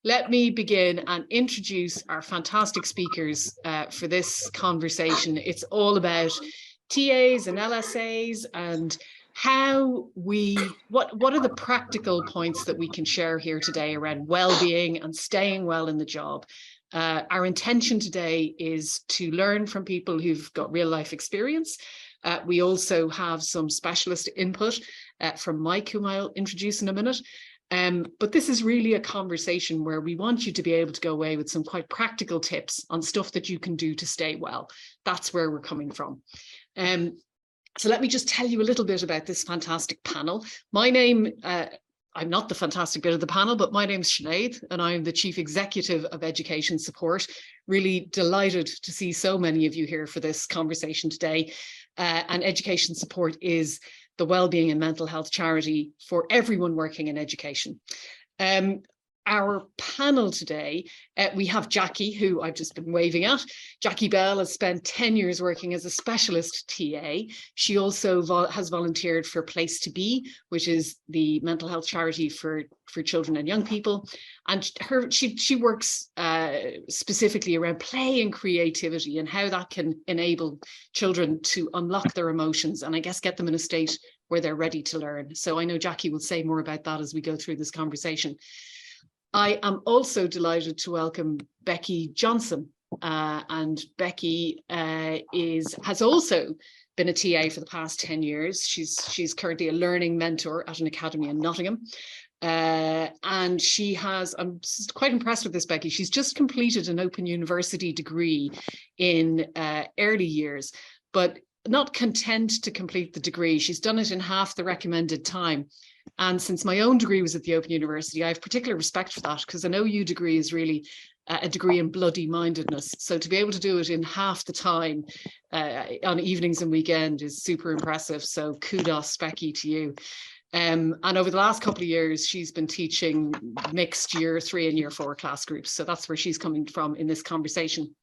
let me begin and introduce our fantastic speakers for this conversation. It's all about TAs and LSAs and how what are the practical points that we can share here today around well-being and staying well in the job. Our intention today is to learn from people who've got real life experience. We also have some specialist input from Mike, whom I'll introduce in a minute. But this is really a conversation where we want you to be able to go away with some quite practical tips on stuff that you can do to stay well. That's where we're coming from. So let me just tell you a little bit about this fantastic panel. My name, I'm not the fantastic bit of the panel, but my name is Sinead and I'm the Chief Executive of Education Support. Really delighted to see so many of you here for this conversation today. And Education Support is the wellbeing and mental health charity for everyone working in education. Our panel today, we have Jackie, who I've just been waving at. Jackie Bell has spent 10 years working as a specialist TA. She also has volunteered for Place to Be, which is the mental health charity for children and young people. And she works specifically around play and creativity and how that can enable children to unlock their emotions and I guess get them in a state where they're ready to learn. So I know Jackie will say more about that as we go through this conversation. I am also delighted to welcome Becky Johnson, and Becky has also been a TA for the past 10 years. She's currently a learning mentor at an academy in Nottingham. And she has, I'm quite impressed with this, Becky. She's just completed an Open University degree in early years, but not content to complete the degree. She's done it in half the recommended time. And since my own degree was at the Open University, I have particular respect for that because an OU degree is really a degree in bloody mindedness. So to be able to do it in half the time on evenings and weekend is super impressive. So kudos, Becky, to you. And over the last couple of years, she's been teaching mixed year 3 and year 4 class groups. So that's where she's coming from in this conversation.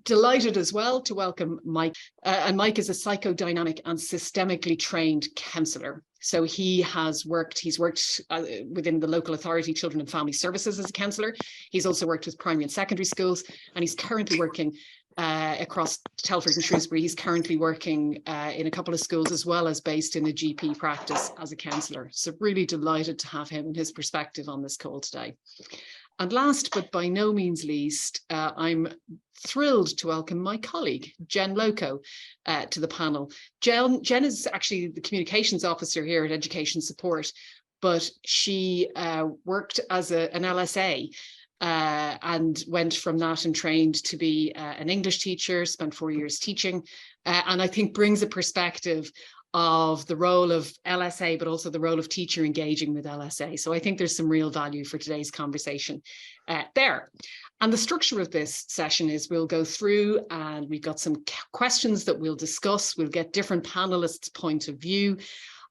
Delighted as well to welcome Mike. And Mike is a psychodynamic and systemically trained counsellor. So he's worked within the local authority, children and family services as a counsellor. He's also worked with primary and secondary schools, and he's currently working across Telford and Shrewsbury. He's currently working in a couple of schools as well as based in a GP practice as a counsellor. So really delighted to have him and his perspective on this call today. And last but by no means least, I'm thrilled to welcome my colleague, Jen Loco, to the panel. Jen is actually the communications officer here at Education Support, but she worked as an LSA and went from that and trained to be an English teacher, spent 4 years teaching, and I think brings a perspective of the role of LSA, but also the role of teacher engaging with LSA. So I think there's some real value for today's conversation there. And the structure of this session is we'll go through and we've got some questions that we'll discuss. We'll get different panelists' point of view.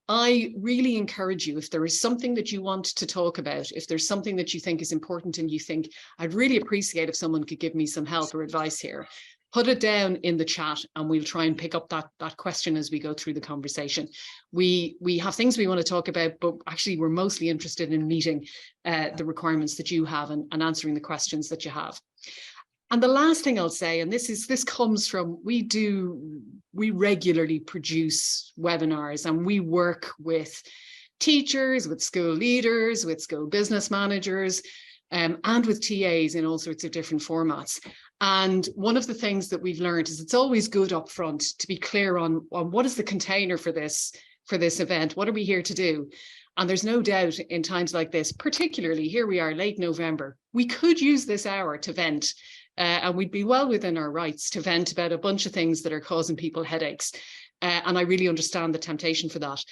I really encourage you, if there is something that you want to talk about, if there's something that you think is important and you think, I'd really appreciate if someone could give me some help or advice here, put it down in the chat and we'll try and pick up that question as we go through the conversation. We have things we want to talk about, but actually we're mostly interested in meeting the requirements that you have and answering the questions that you have. And the last thing I'll say, and this comes from, we regularly produce webinars and we work with teachers, with school leaders, with school business managers, and with TAs in all sorts of different formats. And one of the things that we've learned is it's always good up front to be clear on what is the container for this event? What are we here to do? And there's no doubt in times like this, particularly here we are late November, we could use this hour to vent. And we'd be well within our rights to vent about a bunch of things that are causing people headaches. And I really understand the temptation for that.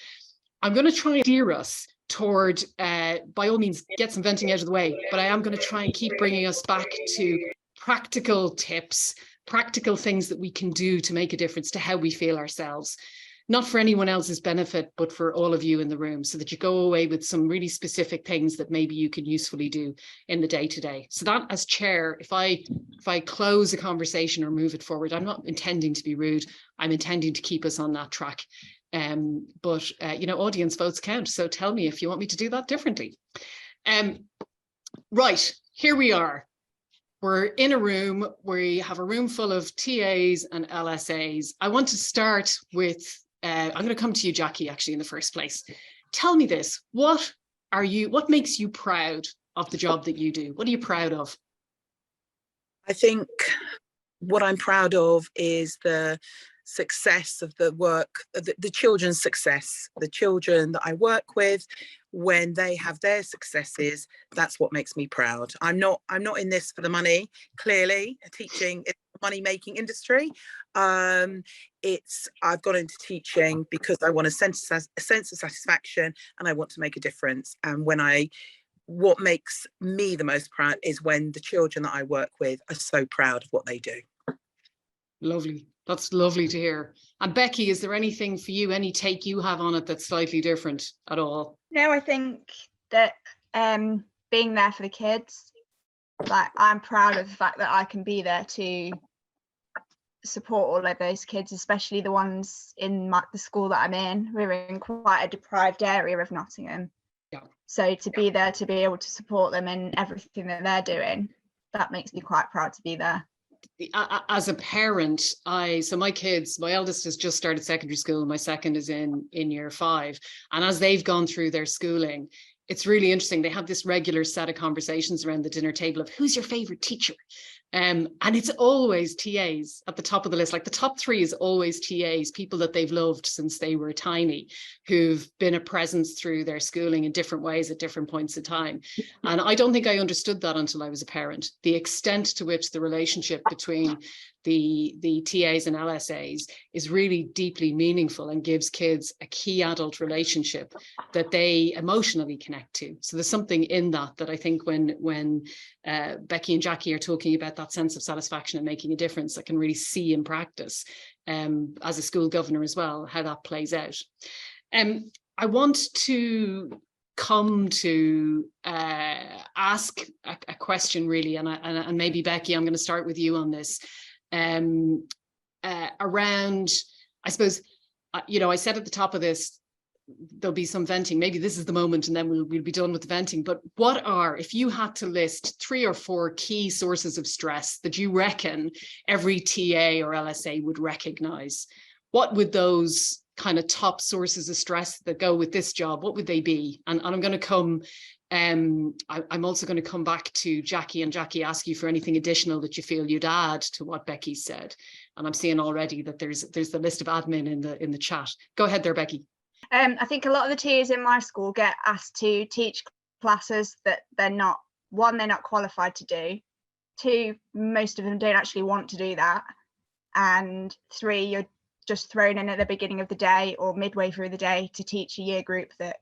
I'm going to try and steer us toward, by all means, get some venting out of the way, but I am going to try and keep bringing us back to practical tips, practical things that we can do to make a difference to how we feel ourselves. Not for anyone else's benefit, but for all of you in the room, so that you go away with some really specific things that maybe you can usefully do in the day-to-day. So that, as chair, if I close a conversation or move it forward, I'm not intending to be rude. I'm intending to keep us on that track. But you know, audience votes count. So tell me if you want me to do that differently. Right, here we are. We're in a room, we have a room full of TAs and LSAs. I want to start with, I'm going to come to you, Jackie, actually, in the first place. Tell me this, what makes you proud of the job that you do? What are you proud of? I think what I'm proud of is the success of the work, the children's success, the children that I work with. When they have their successes, that's what makes me proud. I'm not in this for the money. Clearly, teaching is a money-making industry. I've got into teaching because I want a sense of satisfaction and I want to make a difference. And what makes me the most proud is when the children that I work with are so proud of what they do. Lovely. That's lovely to hear. And Becky, is there anything for you, any take you have on it that's slightly different at all? No, I think that being there for the kids, like I'm proud of the fact that I can be there to support all of those kids, especially the ones in the school that I'm in. We're in quite a deprived area of Nottingham. Yeah. So to be there, to be able to support them in everything that they're doing, that makes me quite proud to be there. As a parent, so my kids, my eldest has just started secondary school, my second is in year 5, and as they've gone through their schooling, it's really interesting. They have this regular set of conversations around the dinner table of who's your favorite teacher, and it's always TAs at the top of the list. Like the top 3 is always TAs, people that they've loved since they were tiny, who've been a presence through their schooling in different ways at different points in time. And I don't think I understood that until I was a parent, the extent to which the relationship between the TAs and LSAs is really deeply meaningful and gives kids a key adult relationship that they emotionally connect to. So there's something in that I think when Becky and Jackie are talking about that sense of satisfaction and making a difference, I can really see in practice as a school governor as well, how that plays out. I want to come to ask a question really, and maybe Becky, I'm going to start with you on this. Around, I suppose, I said at the top of this, there'll be some venting. Maybe this is the moment and then we'll be done with the venting. But if you had to list 3 or 4 key sources of stress that you reckon every TA or LSA would recognize, what would those kind of top sources of stress that go with this job, what would they be? And I'm going to come, I'm also going to come back to Jackie, and Jackie, ask you for anything additional that you feel you'd add to what Becky said. And I'm seeing already that there's the list of admin in the chat. Go ahead there, Becky. I think a lot of the TAs in my school get asked to teach classes that they're not qualified to do. 2, most of them don't actually want to do that. And 3, you're just thrown in at the beginning of the day or midway through the day to teach a year group that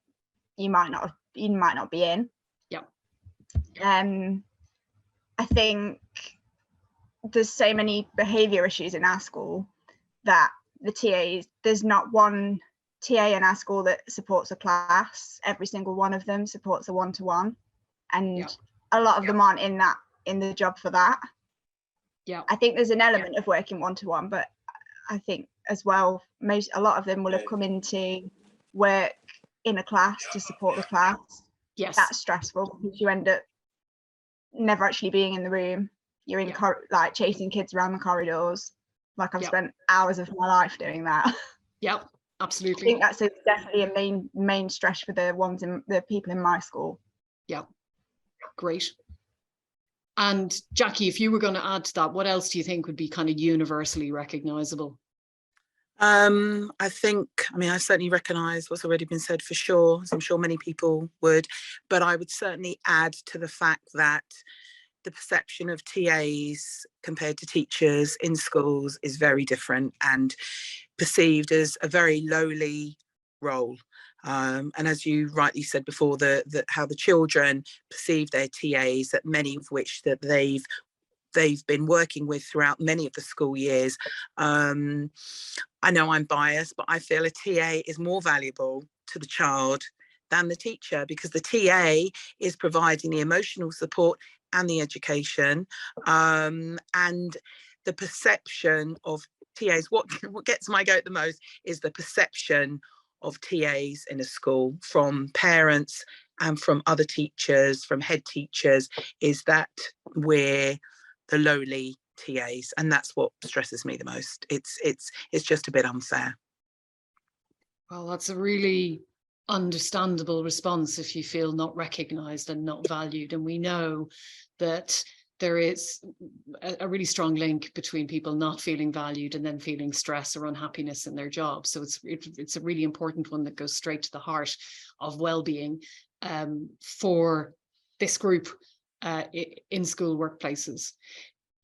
you might not be in. Yeah. I think there's so many behaviour issues in our school that the TAs, there's not one TA in our school that supports a class. Every single one of them supports a one-to-one, and a lot of them aren't in the job for that. Yeah, I think there's an element of working one-to-one, but I think as well, a lot of them will have come into work in a class to support the class. Yes, that's stressful because you end up never actually being in the room. You're in like chasing kids around the corridors. Like I've spent hours of my life doing that. Yep, absolutely. I think that's definitely a main stress for the people in my school. Yeah, great. And Jackie, if you were going to add to that, what else do you think would be kind of universally recognisable? I certainly recognise what's already been said for sure, as I'm sure many people would, but I would certainly add to the fact that the perception of TAs compared to teachers in schools is very different and perceived as a very lowly role. And as you rightly said before, how the children perceive their TAs, that many of which that they've been working with throughout many of the school years. I know I'm biased, but I feel a TA is more valuable to the child than the teacher, because the TA is providing the emotional support and the education, and the perception of TAs. What gets my goat the most is the perception of TAs in a school from parents and from other teachers, from head teachers, is that we're the lowly TAs, and that's what stresses me the most. It's just a bit unfair. Well, that's a really understandable response if you feel not recognised and not valued. And we know that there is a really strong link between people not feeling valued and then feeling stress or unhappiness in their job. So it's a really important one that goes straight to the heart of well-being for this group in school workplaces.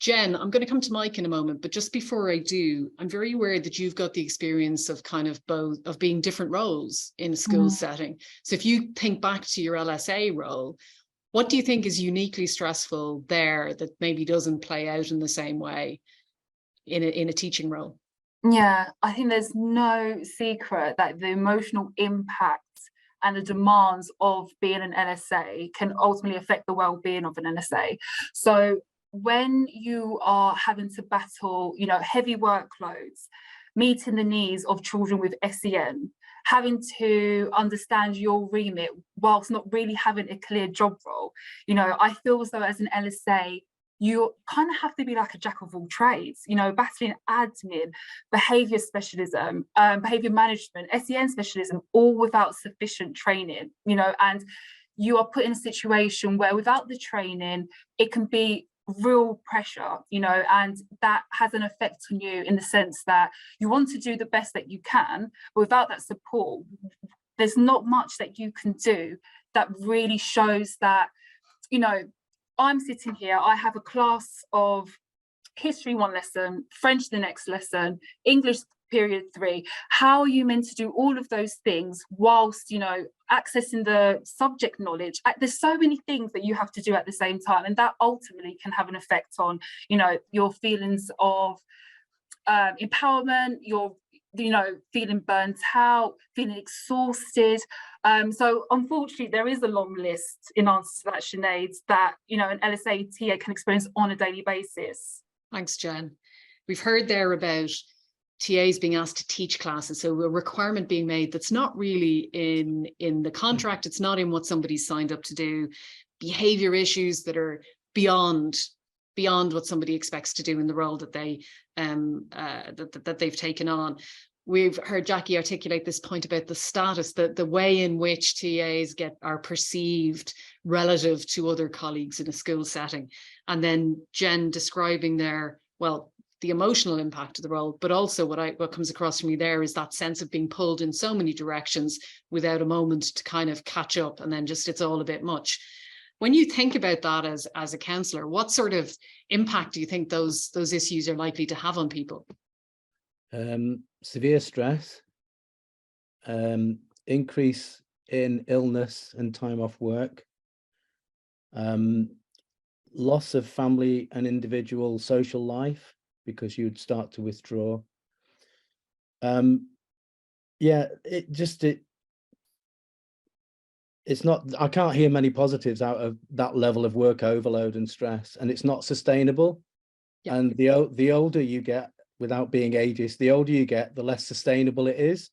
Jen, I'm going to come to Mike in a moment, but just before I do, I'm very aware that you've got the experience of kind of both of being different roles in a school setting. So if you think back to your LSA role, what do you think is uniquely stressful there that maybe doesn't play out in the same way in a teaching role? Yeah, I think there's no secret that the emotional impact and the demands of being an LSA can ultimately affect the well-being of an LSA. So when you are having to battle, you know, heavy workloads, meeting the needs of children with SEN, having to understand your remit whilst not really having a clear job role, you know, I feel as though as an LSA, you kind of have to be like a jack of all trades, you know, battling admin, behaviour specialism, behaviour management, SEN specialism, all without sufficient training, you know, and you are put in a situation where without the training, it can be real pressure, you know, and that has an effect on you in the sense that you want to do the best that you can, but without that support, there's not much that you can do that really shows that, you know, I'm sitting here, I have a class of history one lesson, French the next lesson, English period 3. How are you meant to do all of those things whilst, you know, accessing the subject knowledge? There's so many things that you have to do at the same time, and that ultimately can have an effect on, you know, your feelings of empowerment, your, you know, feeling burnt out, feeling exhausted. So unfortunately, there is a long list in answer to that, Sinead, that, you know, an LSA TA can experience on a daily basis. Thanks, Jen. We've heard there about TAs being asked to teach classes, so a requirement being made that's not really in the contract, it's not in what somebody's signed up to do, behaviour issues that are beyond what somebody expects to do in the role that they that they've taken on. We've heard Jackie articulate this point about the status, the way in which TAs are perceived relative to other colleagues in a school setting, and then Jen describing their, well, the emotional impact of the role, but also what comes across for me there is that sense of being pulled in so many directions without a moment to kind of catch up, and then just it's all a bit much. When you think about that as a counsellor, what sort of impact do you think those issues are likely to have on people? Severe stress, increase in illness and time off work, loss of family and individual social life because you'd start to withdraw. Yeah, it's not, I can't hear many positives out of that level of work overload and stress, and it's not sustainable. Yeah. And the older you get, without being ageist, the older you get, the less sustainable it is,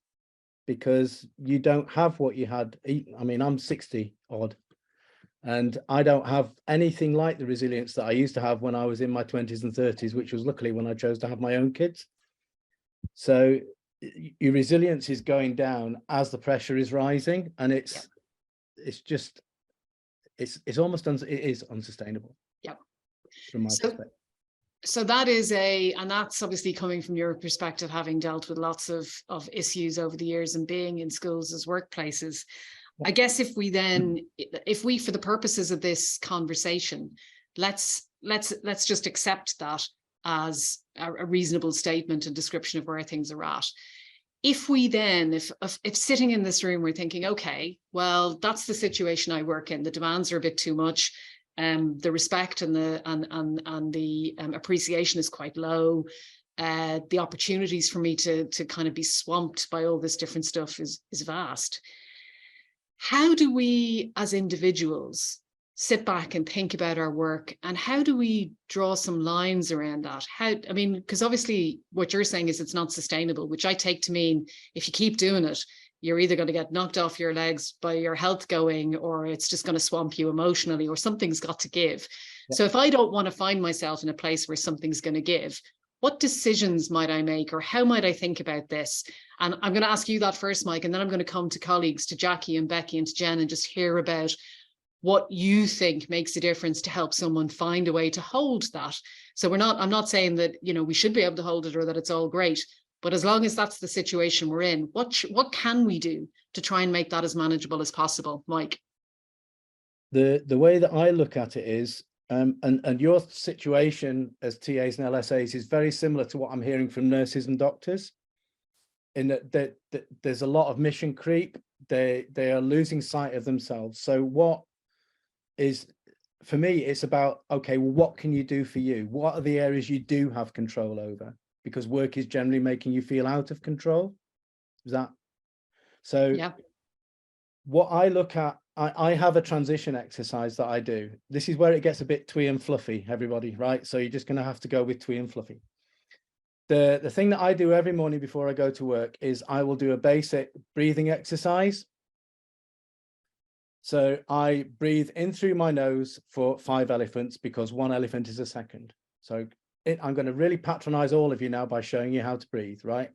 because you don't have what you had. I mean, I'm 60 odd, and I don't have anything like the resilience that I used to have when I was in my 20s and 30s, which was luckily when I chose to have my own kids. So your resilience is going down as the pressure is rising, and it's almost it is unsustainable. Yeah, from my perspective. So that is and that's obviously coming from your perspective, having dealt with lots of issues over the years and being in schools as workplaces. I guess if we, for the purposes of this conversation, let's just accept that as a reasonable statement and description of where things are at. If we then, if sitting in this room, we're thinking, okay, well, that's the situation I work in. The demands are a bit too much. The respect and the appreciation is quite low. The opportunities for me to kind of be swamped by all this different stuff is vast. How do we as individuals sit back and think about our work, and how do we draw some lines around that? I mean, because obviously what you're saying is it's not sustainable, which I take to mean if you keep doing it, you're either going to get knocked off your legs by your health going, or it's just going to swamp you emotionally, or something's got to give. Yeah. So if I don't want to find myself in a place where something's going to give, what decisions might I make, or how might I think about this? And I'm going to ask you that first, Mike, and then I'm going to come to colleagues, to Jackie and Becky and to Jen, and just hear about what you think makes a difference to help someone find a way to hold that. So I'm not saying that, you know, we should be able to hold it or that it's all great, but as long as that's the situation we're in, what can we do to try and make that as manageable as possible, Mike? The way that I look at it is, and your situation as TAs and LSAs is very similar to what I'm hearing from nurses and doctors, in that there's a lot of mission creep. They are losing sight of themselves. So what is, for me, it's about, okay, well, what can you do for you? What are the areas you do have control over? Because work is generally making you feel out of control. Is that so? Yeah. What I look at, I have a transition exercise that I do. This is where it gets a bit twee and fluffy, everybody, right? So you're just going to have to go with twee and fluffy. The thing that I do every morning before I go to work is I will do a basic breathing exercise. So I breathe in through my nose for 5 elephants, because 1 elephant is a second. So I'm going to really patronize all of you now by showing you how to breathe, right?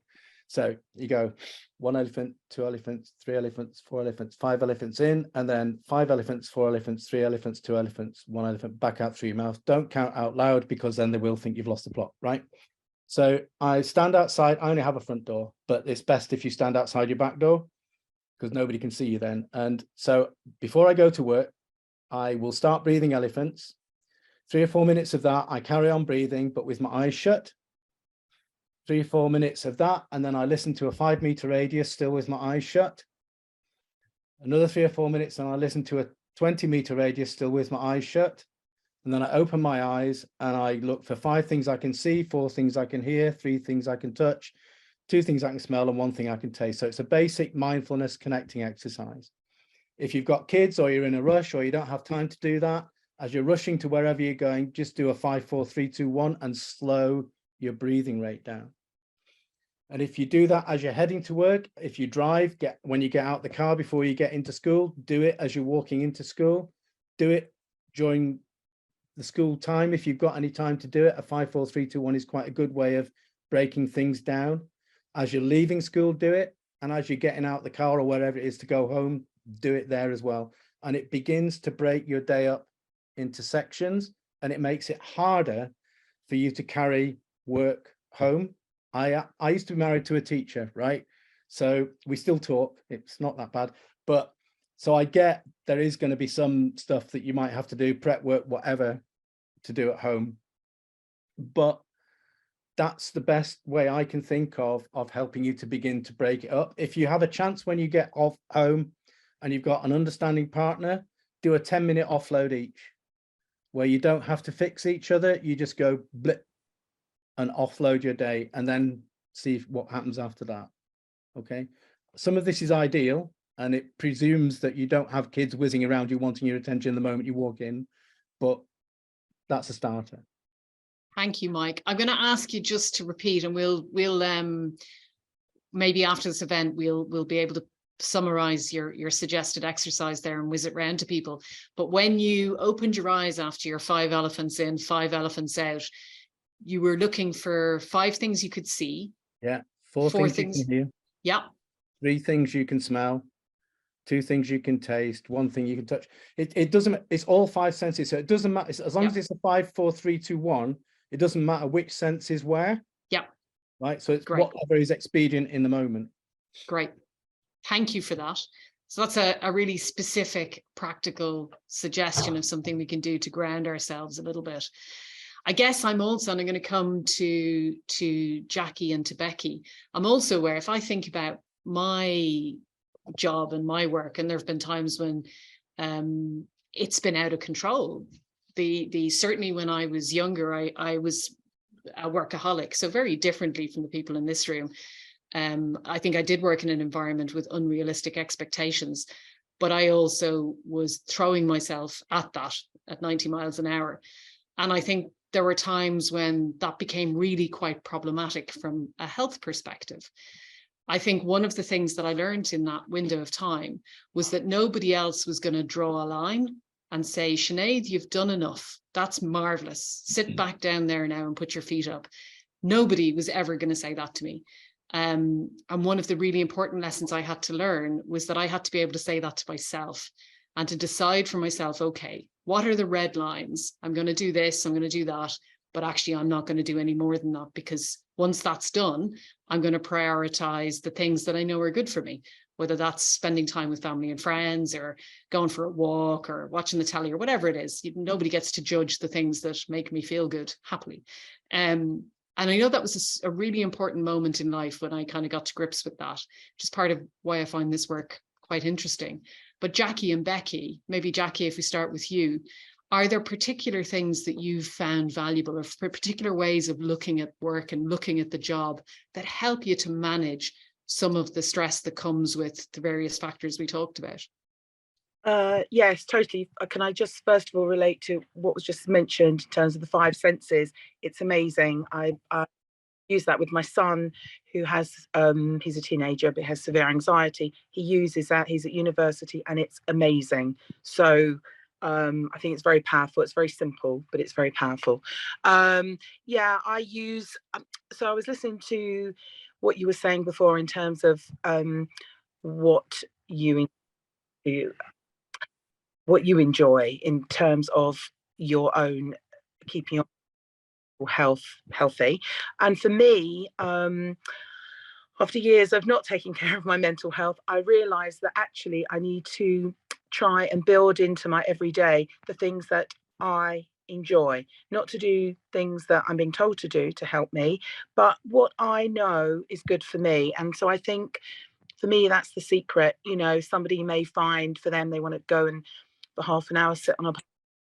So you go 1 elephant, 2 elephants, 3 elephants, 4 elephants, 5 elephants in, and then 5 elephants, 4 elephants, 3 elephants, 2 elephants, 1 elephant back out through your mouth. Don't count out loud, because then they will think you've lost the plot, right? So I stand outside. I only have a front door, but it's best if you stand outside your back door, because nobody can see you then. And so before I go to work, I will start breathing elephants. 3 or 4 minutes of that, I carry on breathing, but with my eyes shut. 3 or 4 minutes of that, and then I listen to a 5 meter radius, still with my eyes shut. Another 3 or 4 minutes, and I listen to a 20 meter radius, still with my eyes shut. And then I open my eyes and I look for 5 things I can see, 4 things I can hear, 3 things I can touch, 2 things I can smell, and 1 thing I can taste. So it's a basic mindfulness connecting exercise. If you've got kids, or you're in a rush, or you don't have time to do that, as you're rushing to wherever you're going, just do a 5, 4, 3, 2, 1 and slow your breathing rate down. And if you do that as you're heading to work, if you drive, when you get out the car before you get into school, do it as you're walking into school, do it during the school time. If you've got any time to do it, a 5, 4, 3, 2, 1 is quite a good way of breaking things down. As you're leaving school, do it. And as you're getting out the car or wherever it is to go home, do it there as well. And it begins to break your day up into sections, and it makes it harder for you to carry work home. I used to be married to a teacher, right? So we still talk. It's not that bad. But so I get there is going to be some stuff that you might have to do, prep work, whatever, to do at home. But that's the best way I can think of helping you to begin to break it up. If you have a chance when you get off home and you've got an understanding partner, do a 10-minute offload each, where you don't have to fix each other. You just go blip and offload your day, and then see what happens after that. Okay. Some of this is ideal, and it presumes that you don't have kids whizzing around you wanting your attention the moment you walk in, but that's a starter. Thank you, Mike. I'm going to ask you just to repeat, and we'll maybe after this event we'll be able to summarize your suggested exercise there and whiz it round to people. But when you opened your eyes after your 5 elephants in, 5 elephants out, you were looking for 5 things you could see. Yeah. 4 things you can hear. Yeah. 3 things you can smell. 2 things you can taste. 1 thing you can touch. It doesn't, it's all 5 senses. So it doesn't matter, as long as it's a 5, 4, 3, 2, 1, it doesn't matter which sense is where. Yeah. Right. So it's great. Whatever is expedient in the moment. Great. Thank you for that. So that's a really specific, practical suggestion of something we can do to ground ourselves a little bit. I guess I'm also, and I'm going to come to Jackie and to Becky, I'm also aware, if I think about my job and my work, and there have been times when it's been out of control. Certainly when I was younger, I was a workaholic, so very differently from the people in this room. I think I did work in an environment with unrealistic expectations, but I also was throwing myself at that at 90 miles an hour. And I think there were times when that became really quite problematic from a health perspective. I think one of the things that I learned in that window of time was that nobody else was going to draw a line and say, Sinead, you've done enough. That's marvelous. Sit back down there now and put your feet up. Nobody was ever going to say that to me. And one of the really important lessons I had to learn was that I had to be able to say that to myself and to decide for myself, okay, what are the red lines? I'm going to do this, I'm going to do that, but actually I'm not going to do any more than that, because once that's done, I'm going to prioritize the things that I know are good for me, whether that's spending time with family and friends or going for a walk or watching the telly or whatever it is. Nobody gets to judge the things that make me feel good, happily. And I know that was a really important moment in life when I kind of got to grips with that, which is part of why I find this work quite interesting. But Jackie and Becky, maybe Jackie, if we start with you, are there particular things that you've found valuable, or particular ways of looking at work and looking at the job that help you to manage some of the stress that comes with the various factors we talked about? Yes, totally. Can I just first of all relate to what was just mentioned in terms of the 5 senses? It's amazing. I use that with my son, who has he's a teenager but has severe anxiety. He uses that. He's at university, and it's amazing. So I think it's very powerful. It's very simple, but it's very powerful. Yeah, I use. So I was listening to what you were saying before in terms of what you enjoy in terms of your own keeping your health healthy. And for me, after years of not taking care of my mental health, I realized that actually I need to try and build into my everyday the things that I enjoy, not to do things that I'm being told to do to help me, but what I know is good for me. And so I think for me, that's the secret. You know, somebody may find for them, they want to go and for half an hour sit on a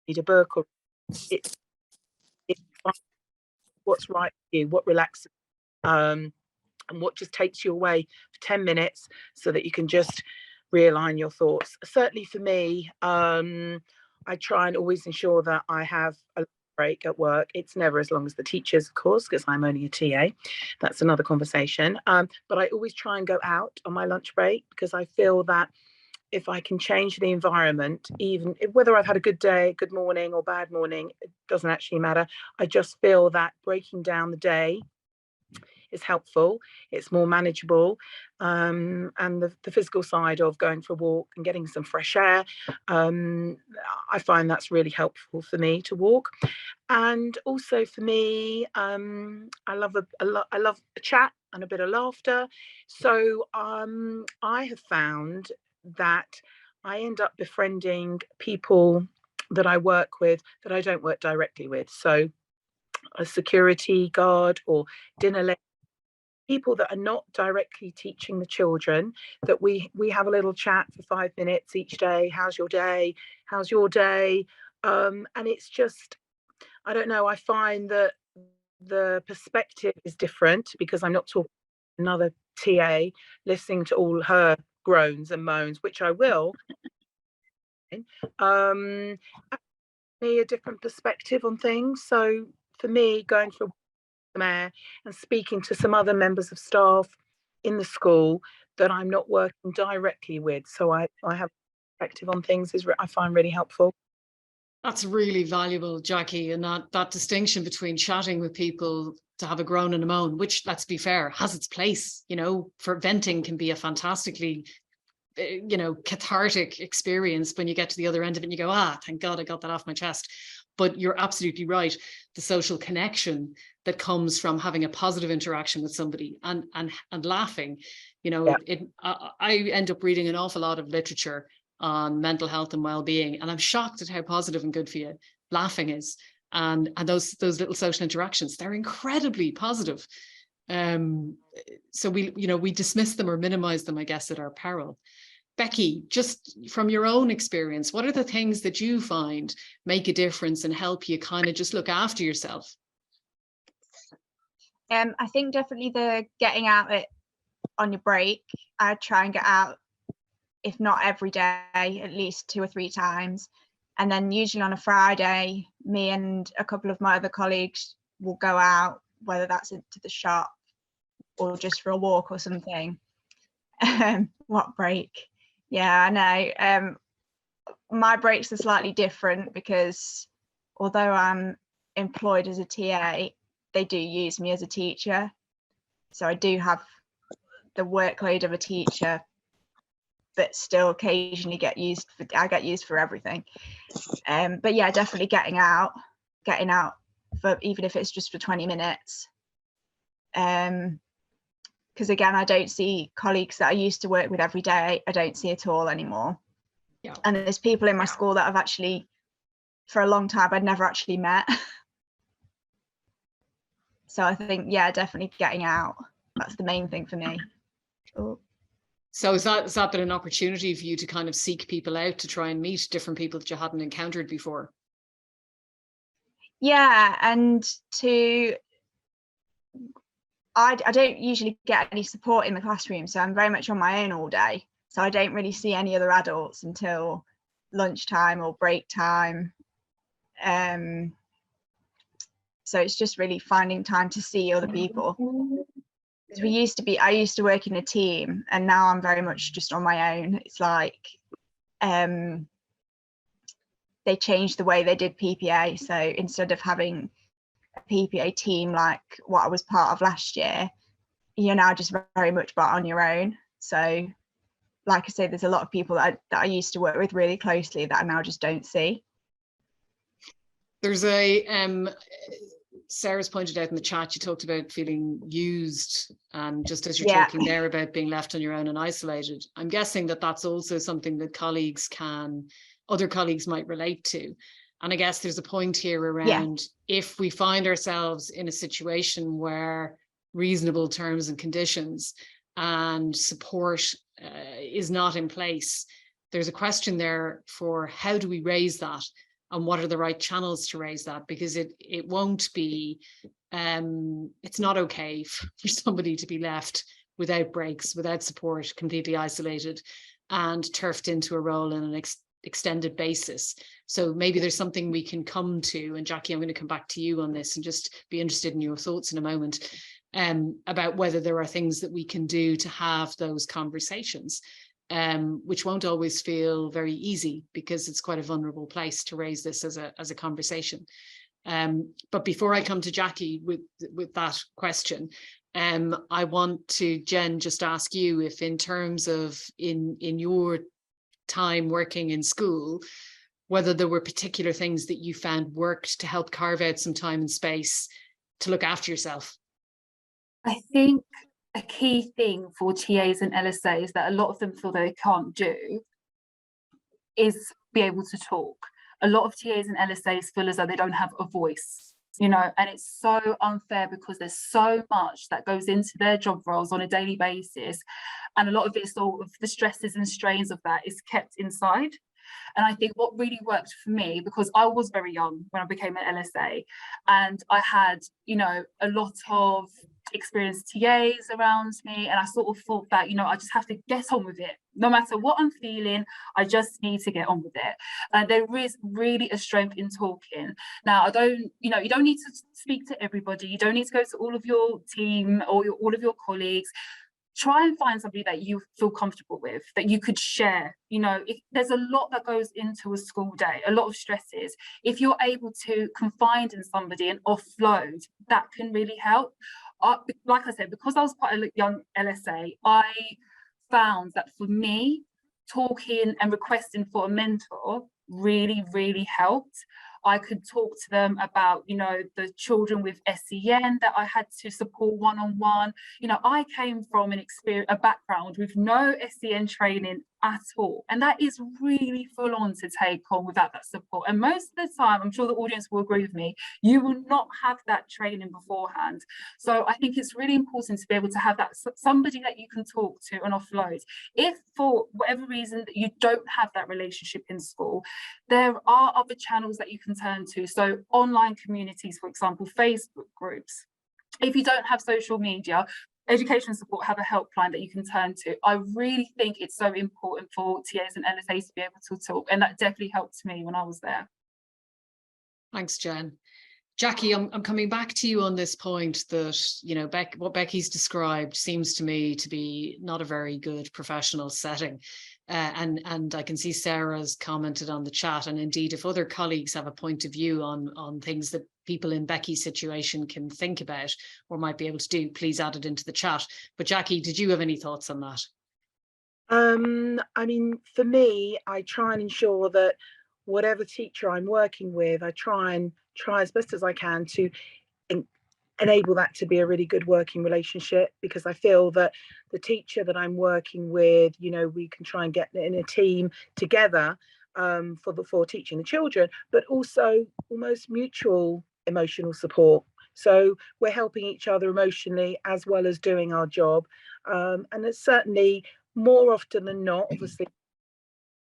read a book, or it's what's right for you, what relaxes, and what just takes you away for 10 minutes so that you can just realign your thoughts. Certainly for me, I try and always ensure that I have a break at work. It's never as long as the teachers, of course, because I'm only a TA. That's another conversation. But I always try and go out on my lunch break, because I feel that if I can change the environment, even whether I've had a good day, good morning or bad morning, it doesn't actually matter. I just feel that breaking down the day is helpful. It's more manageable. And the physical side of going for a walk and getting some fresh air, I find that's really helpful for me to walk. And also for me, I love a chat and a bit of laughter. So I have found that I end up befriending people that I work with that I don't work directly with. So a security guard or dinner lady, people that are not directly teaching the children, that we have a little chat for 5 minutes each day. How's your day? How's your day? And it's just, I don't know, I find that the perspective is different, because I'm not talking to another TA listening to all her groans and moans, which I will. A different perspective on things. So for me, going for some air and speaking to some other members of staff in the school that I'm not working directly with, so I have perspective on things, is I find really helpful. That's really valuable, Jackie, and that distinction between chatting with people to have a groan and a moan, which, let's be fair, has its place. You know, for venting can be a fantastically, cathartic experience when you get to the other end of it and you go, thank God I got that off my chest. But you're absolutely right. The social connection that comes from having a positive interaction with somebody and laughing, Yeah. I end up reading an awful lot of literature on mental health and well-being, and I'm shocked at how positive and good for you laughing is, and those little social interactions, they're incredibly positive. So we dismiss them or minimize them, I guess, at our peril. Becky, just from your own experience, what are the things that you find make a difference and help you kind of just look after yourself? I think definitely the getting out on your break. I try and get out, if not every day, at least 2 or 3 times. And then usually on a Friday, me and a couple of my other colleagues will go out, whether that's into the shop or just for a walk or something. What break? Yeah, I know. My breaks are slightly different because although I'm employed as a TA, they do use me as a teacher. So I do have the workload of a teacher, but still occasionally I get used for everything. But yeah, definitely getting out for, even if it's just for 20 minutes. Because again, I don't see colleagues that I used to work with every day. I don't see at all anymore. Yeah. And there's people in my school that I've actually, for a long time, I'd never actually met. So I think, yeah, definitely getting out. That's the main thing for me. Oh. So has that been an opportunity for you to kind of seek people out, to try and meet different people that you hadn't encountered before? Yeah, and I don't usually get any support in the classroom, so I'm very much on my own all day. So I don't really see any other adults until lunchtime or break time. So it's just really finding time to see other people. Because I used to work in a team, and now I'm very much just on my own. It's like they changed the way they did PPA. So instead of having a PPA team like what I was part of last year, you're now just very much on your own. So like I say, there's a lot of people that I used to work with really closely that I now just don't see. There's Sarah's pointed out in the chat, you talked about feeling used, and just as you're talking there about being left on your own and isolated, I'm guessing that that's also something that other colleagues might relate to. And I guess there's a point here around if we find ourselves in a situation where reasonable terms and conditions and support is not in place, there's a question there for how do we raise that, and what are the right channels to raise that? Because it won't be, it's not okay for somebody to be left without breaks, without support, completely isolated and turfed into a role in an extended basis. So maybe there's something we can come to, and Jackie, I'm going to come back to you on this and just be interested in your thoughts in a moment, about whether there are things that we can do to have those conversations, which won't always feel very easy because it's quite a vulnerable place to raise this as a conversation. But before I come to Jackie with that question, I want to, Jen, just ask you if in terms of in your time working in school, whether there were particular things that you found worked to help carve out some time and space to look after yourself. I think a key thing for TAs and LSAs that a lot of them feel they can't do is be able to talk. A lot of TAs and LSAs feel as though they don't have a voice, you know, and it's so unfair because there's so much that goes into their job roles on a daily basis. And a lot of it, sort of the stresses and strains of that is kept inside. And I think what really worked for me, because I was very young when I became an LSA, and I had, you know, a lot of experienced TAs around me, and I sort of thought that, you know, I just have to get on with it. No matter what I'm feeling, I just need to get on with it. And there is really a strength in talking. Now, you don't need to speak to everybody. You don't need to go to all of your team or all of your colleagues. Try and find somebody that you feel comfortable with, that you could share. You know, there's a lot that goes into a school day, a lot of stresses. If you're able to confide in somebody and offload, that can really help. Like I said, because I was quite a young LSA, I found that for me, talking and requesting for a mentor really, really helped. I could talk to them about, you know, the children with SEN that I had to support one-on-one. You know, I came from a background with no SEN training at all. And that is really full on to take on without that support. And most of the time, I'm sure the audience will agree with me, you will not have that training beforehand. So I think it's really important to be able to have that somebody that you can talk to and offload. If for whatever reason that you don't have that relationship in school, there are other channels that you can turn to. So online communities, for example, Facebook groups. If you don't have social media, education support have a helpline that you can turn to. I really think it's so important for TAs and LSAs to be able to talk, and that definitely helped me when I was there. Thanks, Jen. Jackie, I'm coming back to you on this point that, you know, what Becky's described seems to me to be not a very good professional setting. And I can see Sarah's commented on the chat, and indeed, if other colleagues have a point of view on things that people in Becky's situation can think about or might be able to do, please add it into the chat. But Jackie, did you have any thoughts on that? I mean, for me, I try and ensure that whatever teacher I'm working with, I try as best as I can to enable that to be a really good working relationship, because I feel that the teacher that I'm working with, you know, we can try and get in a team together for teaching the children, but also almost mutual emotional support. So we're helping each other emotionally as well as doing our job. And it's certainly more often than not, obviously,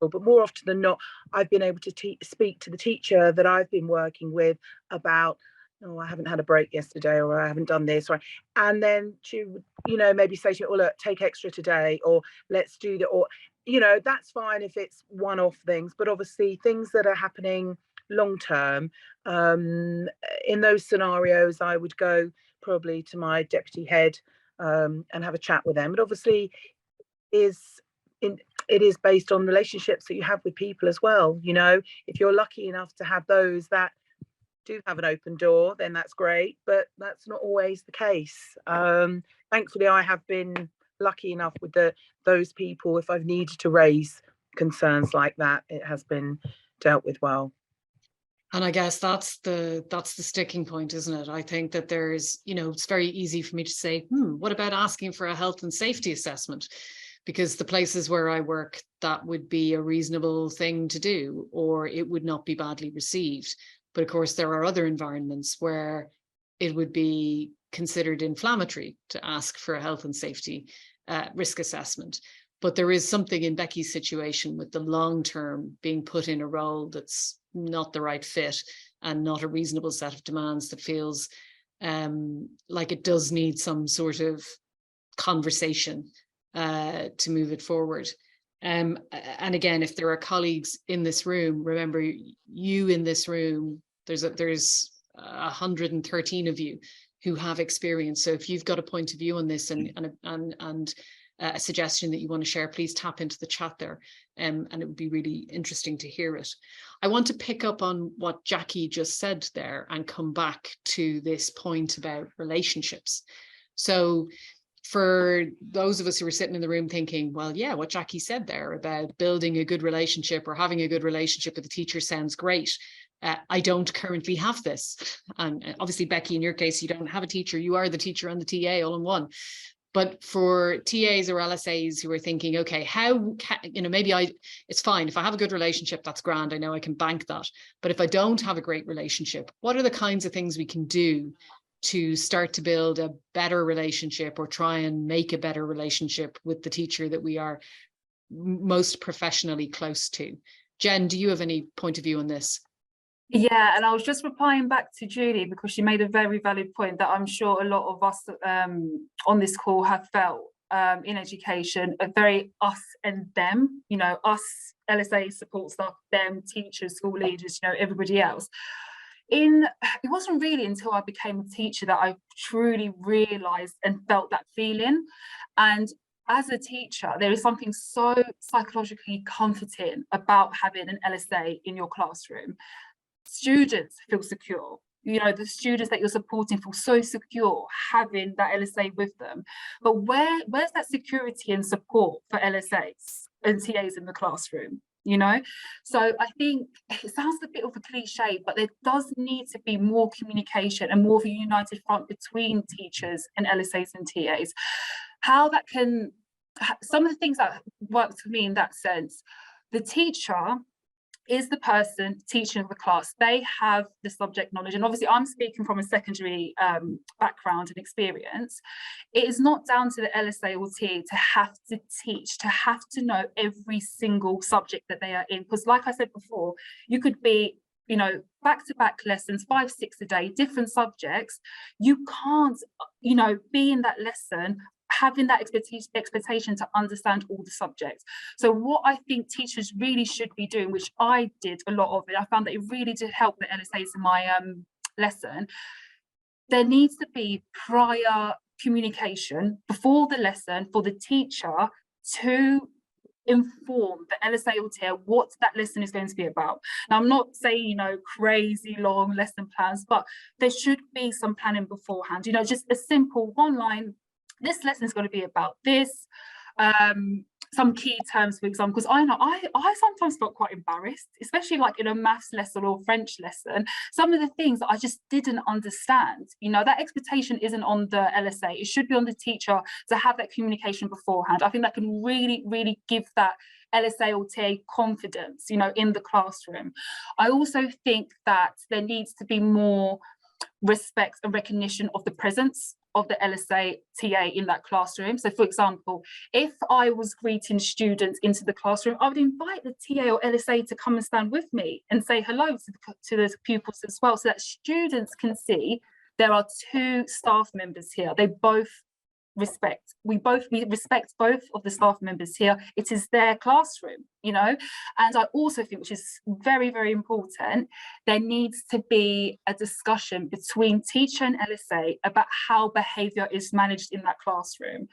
but more often than not, I've been able to speak to the teacher that I've been working with about, oh, I haven't had a break yesterday, or I haven't done this, and then to, you know, maybe say to you, oh, look, take extra today, or let's do that, or, you know, that's fine if it's one-off things, but obviously things that are happening long term, in those scenarios, I would go probably to my deputy head and have a chat with them. But obviously, it is based on relationships that you have with people as well. You know, if you're lucky enough to have those that do have an open door, then that's great, but that's not always the case. Thankfully, I have been lucky enough with those people. If I've needed to raise concerns like that, it has been dealt with well. And I guess that's the sticking point, isn't it? I think that there's, you know, it's very easy for me to say, what about asking for a health and safety assessment? Because the places where I work, that would be a reasonable thing to do, or it would not be badly received. But of course, there are other environments where it would be considered inflammatory to ask for a health and safety risk assessment. But there is something in Becky's situation with the long term being put in a role that's not the right fit and not a reasonable set of demands, that feels like it does need some sort of conversation to move it forward. And again, if there are colleagues in this room, remember, you in this room, there's 113 of you who have experience. So if you've got a point of view on this and a suggestion that you want to share, please tap into the chat there, and it would be really interesting to hear it. I want to pick up on what Jackie just said there and come back to this point about relationships. So for those of us who are sitting in the room thinking, well, yeah, what Jackie said there about building a good relationship or having a good relationship with a teacher sounds great. I don't currently have this. And obviously, Becky, in your case, you don't have a teacher. You are the teacher and the TA all in one. But for TAs or LSAs who are thinking, okay, how can, you know, maybe it's fine. If I have a good relationship, that's grand. I know I can bank that. But if I don't have a great relationship, what are the kinds of things we can do to start to build a better relationship, or try and make a better relationship with the teacher that we are most professionally close to? Jen, do you have any point of view on this? Yeah, and I was just replying back to Julie because she made a very valid point that I'm sure a lot of us on this call have felt in education, a very us and them, you know, us, LSA, support staff, them, teachers, school leaders, you know, everybody else. It wasn't really until I became a teacher that I truly realised and felt that feeling. And as a teacher, there is something so psychologically comforting about having an LSA in your classroom. Students feel secure. You know, the students that you're supporting feel so secure having that LSA with them. But where's that security and support for LSAs and TAs in the classroom? You know, so I think it sounds a bit of a cliche, but there does need to be more communication and more of a united front between teachers and LSAs and TAs. How that can, some of the things that worked for me in that sense, the teacher is the person teaching the class. They have the subject knowledge, and obviously I'm speaking from a secondary background and experience. It is not down to the LSA or TA to have to teach, to have to know every single subject that they are in, because like I said before, you could be, you know, back-to-back lessons, 5-6 a day, different subjects. You can't, you know, be in that lesson having that expectation to understand all the subjects. So what I think teachers really should be doing, which I did a lot of it, I found that it really did help the LSAs in my lesson, there needs to be prior communication before the lesson for the teacher to inform the LSA or TA what that lesson is going to be about. Now, I'm not saying, you know, crazy long lesson plans, but there should be some planning beforehand, you know, just a simple one line, this lesson is going to be about this, some key terms, for example, because I know I sometimes felt quite embarrassed, especially like in a maths lesson or French lesson, some of the things that I just didn't understand. You know, that expectation isn't on the LSA, it should be on the teacher to have that communication beforehand. I think that can really, really give that LSA or TA confidence, you know, in the classroom. I also think that there needs to be more respect and recognition of the presence of the LSA TA in that classroom. So for example, if I was greeting students into the classroom, I would invite the TA or LSA to come and stand with me and say hello to the pupils as well, so that students can see there are two staff members here. They both respect. We respect both of the staff members here. It is their classroom, you know. And I also think, which is very, very important, there needs to be a discussion between teacher and LSA about how behaviour is managed in that classroom.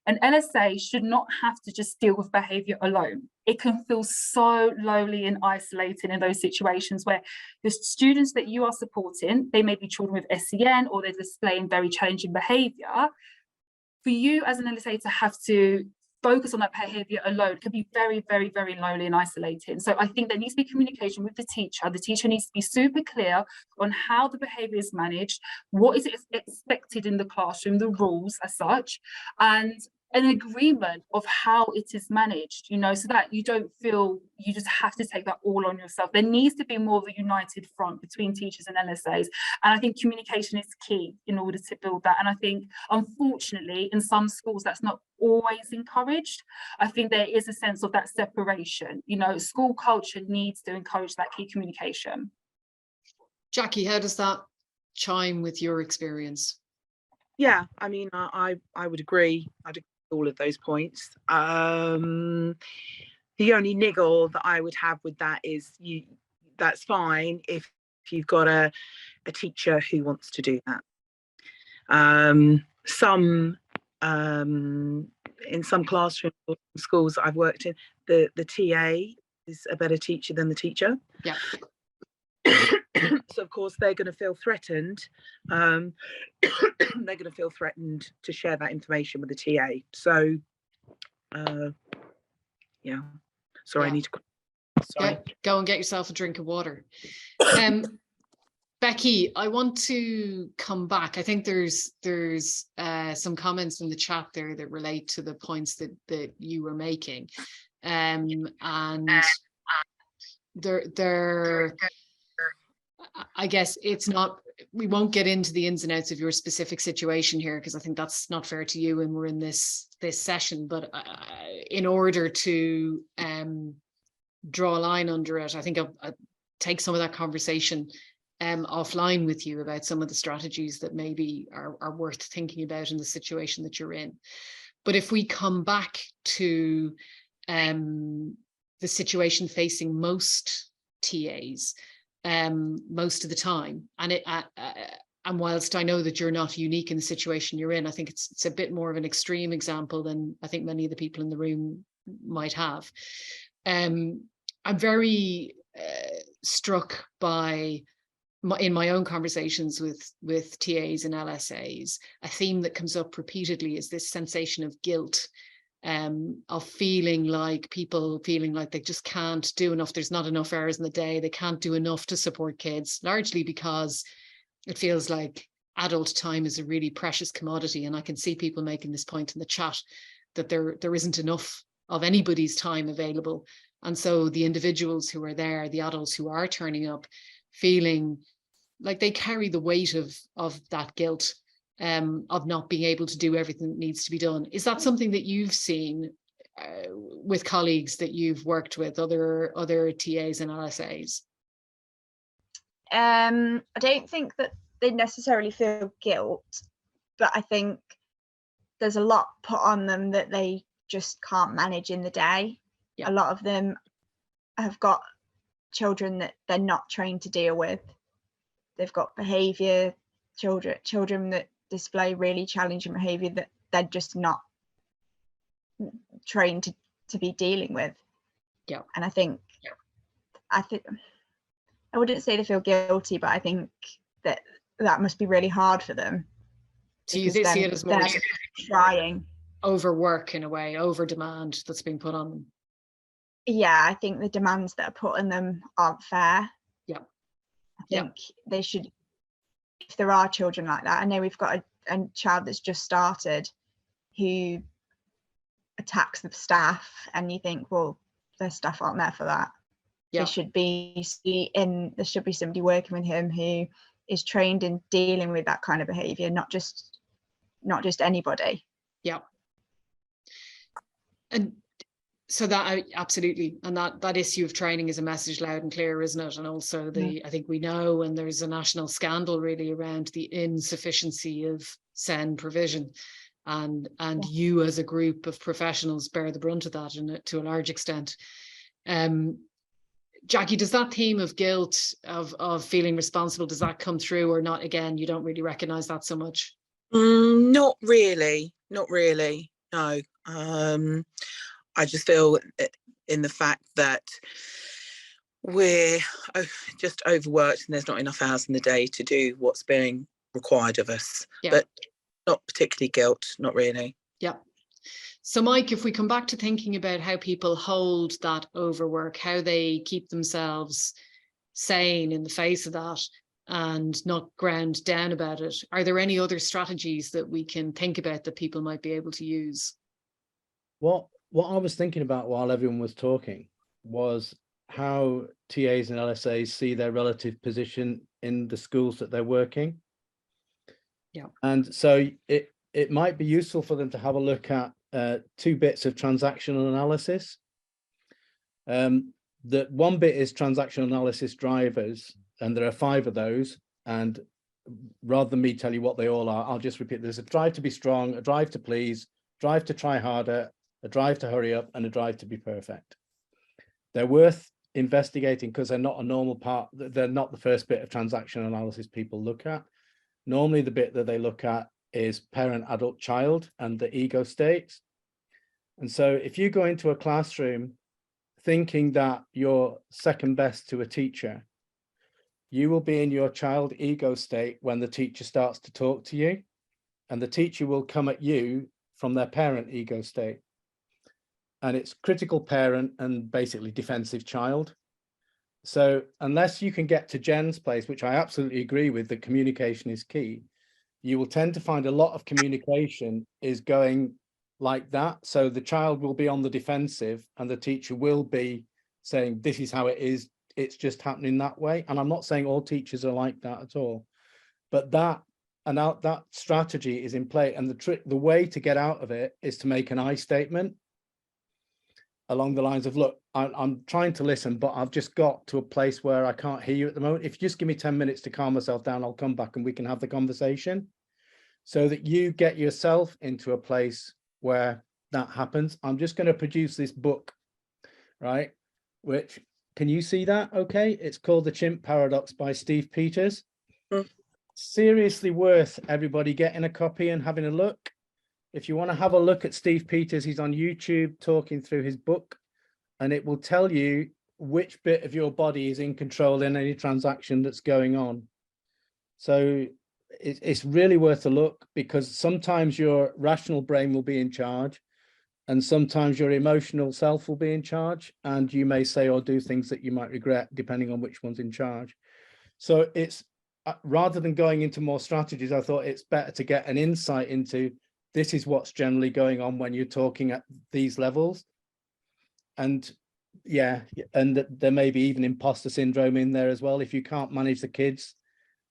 An LSA should not have to just deal with behaviour alone. It can feel so lonely and isolated in those situations where the students that you are supporting, they may be children with SEN or they're displaying very challenging behaviour. For you as an LSA to have to focus on that behaviour alone can be very, very, very lonely and isolating. So I think there needs to be communication with the teacher. The teacher needs to be super clear on how the behaviour is managed, what is expected in the classroom, the rules as such, and an agreement of how it is managed, you know, so that you don't feel you just have to take that all on yourself. There needs to be more of a united front between teachers and LSAs. And I think communication is key in order to build that. And I think, unfortunately, in some schools, that's not always encouraged. I think there is a sense of that separation. You know, school culture needs to encourage that key communication. Jackie, how does that chime with your experience? Yeah, I mean, I would agree. I'd agree with all of those points. The only niggle that I would have with that is that's fine if you've got a teacher who wants to do that. In some classrooms or schools that I've worked in, the TA is a better teacher than the teacher. Yeah. So of course they're going to feel threatened. They're going to feel threatened to share that information with the TA. So yeah, sorry, Yeah. I need to. Sorry. Yeah, go and get yourself a drink of water. Becky, I want to come back. I think there's some comments in the chat there that relate to the points that you were making, and there. I guess it's not, we won't get into the ins and outs of your specific situation here, because I think that's not fair to you and we're in this session, but in order to draw a line under it, I think I'll take some of that conversation offline with you about some of the strategies that maybe are worth thinking about in the situation that you're in. But if we come back to the situation facing most TAs, most of the time, and whilst I know that you're not unique in the situation you're in, I think it's a bit more of an extreme example than I think many of the people in the room might have. I'm very struck by in my own conversations with TAs and LSAs, a theme that comes up repeatedly is this sensation of guilt, of feeling like they just can't do enough. There's not enough hours in the day. They can't do enough to support kids, largely because it feels like adult time is a really precious commodity. And I can see people making this point in the chat that there isn't enough of anybody's time available. And so the individuals who are there, the adults who are turning up, feeling like they carry the weight of that guilt, of not being able to do everything that needs to be done. Is that something that you've seen with colleagues that you've worked with, other TAs and LSAs? I don't think that they necessarily feel guilt, but I think there's a lot put on them that they just can't manage in the day. Yeah. A lot of them have got children that they're not trained to deal with. they've got behaviour, children that display really challenging behaviour that they're just not trained to be dealing with. Yeah. And I think I wouldn't say they feel guilty, but I think that must be really hard for them. So you see it as more trying. overwork in a way, over demand that's being put on them. Yeah, I think the demands that are put on them aren't fair. Yeah. I think they should, if there are children like that, I know we've got a child that's just started who attacks the staff, and you think, well, their staff aren't there for that. Yeah. There should be somebody working with him who is trained in dealing with that kind of behaviour, not just anybody. Yeah. And so that absolutely, and that issue of training is a message loud and clear, isn't it? And also I think we know, and there's a national scandal really around the insufficiency of SEN provision, and you as a group of professionals bear the brunt of that to a large extent. Jackie, does that theme of guilt, of feeling responsible, does that come through, or not? Again, you don't really recognise that so much. Not really, no. I just feel in the fact that we're just overworked and there's not enough hours in the day to do what's being required of us. But not particularly guilt, not really. Yeah. So Mike, if we come back to thinking about how people hold that overwork, how they keep themselves sane in the face of that and not ground down about it, are there any other strategies that we can think about that people might be able to use? What I was thinking about while everyone was talking was how TAs and LSAs see their relative position in the schools that they're working. Yeah. And so it might be useful for them to have a look at two bits of transactional analysis. That one bit is transactional analysis drivers, and there are 5 of those. And rather than me tell you what they all are, I'll just repeat. There's a drive to be strong, a drive to please, drive to try harder, a drive to hurry up, and a drive to be perfect. They're worth investigating because they're not a normal part. They're not the first bit of transactional analysis people look at. Normally, the bit that they look at is parent, adult, child, and the ego states. And so if you go into a classroom thinking that you're second best to a teacher, you will be in your child ego state when the teacher starts to talk to you, and the teacher will come at you from their parent ego state. And it's critical parent and basically defensive child. So unless you can get to Jen's place, which I absolutely agree with, that communication is key, you will tend to find a lot of communication is going like that. So the child will be on the defensive and the teacher will be saying, this is how it is, it's just happening that way. And I'm not saying all teachers are like that at all, but that strategy is in play. And the way to get out of it is to make an I statement along the lines of, look, I'm trying to listen, but I've just got to a place where I can't hear you at the moment. If you just give me 10 minutes to calm myself down, I'll come back and we can have the conversation, so that you get yourself into a place where that happens. I'm just going to produce this book, right? Which, can you see that? Okay. It's called The Chimp Paradox by Steve Peters. Seriously worth everybody getting a copy and having a look. If you want to have a look at Steve Peters, he's on YouTube talking through his book, and it will tell you which bit of your body is in control in any transaction that's going on. So it's really worth a look, because sometimes your rational brain will be in charge and sometimes your emotional self will be in charge, and you may say or do things that you might regret depending on which one's in charge. So it's rather than going into more strategies, I thought it's better to get an insight into this is what's generally going on when you're talking at these levels. And yeah, and there may be even imposter syndrome in there as well. If you can't manage the kids,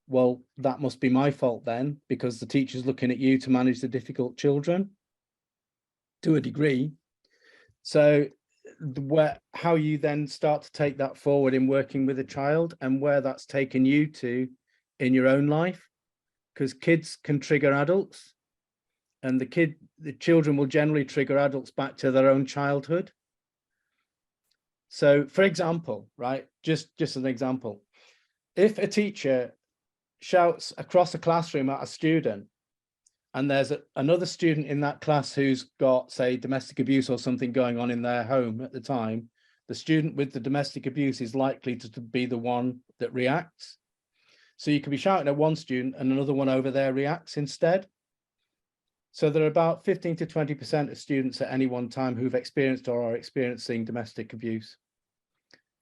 well, that must be my fault then, because the teacher's looking at you to manage the difficult children to a degree. So how you then start to take that forward in working with a child, and where that's taken you to in your own life, because kids can trigger adults, and the children will generally trigger adults back to their own childhood. So for example, right, just an example, if a teacher shouts across the classroom at a student, and there's another student in that class who's got, say, domestic abuse or something going on in their home at the time, the student with the domestic abuse is likely to be the one that reacts. So you could be shouting at one student and another one over there reacts instead. So there are about 15 to 20% of students at any one time who've experienced or are experiencing domestic abuse,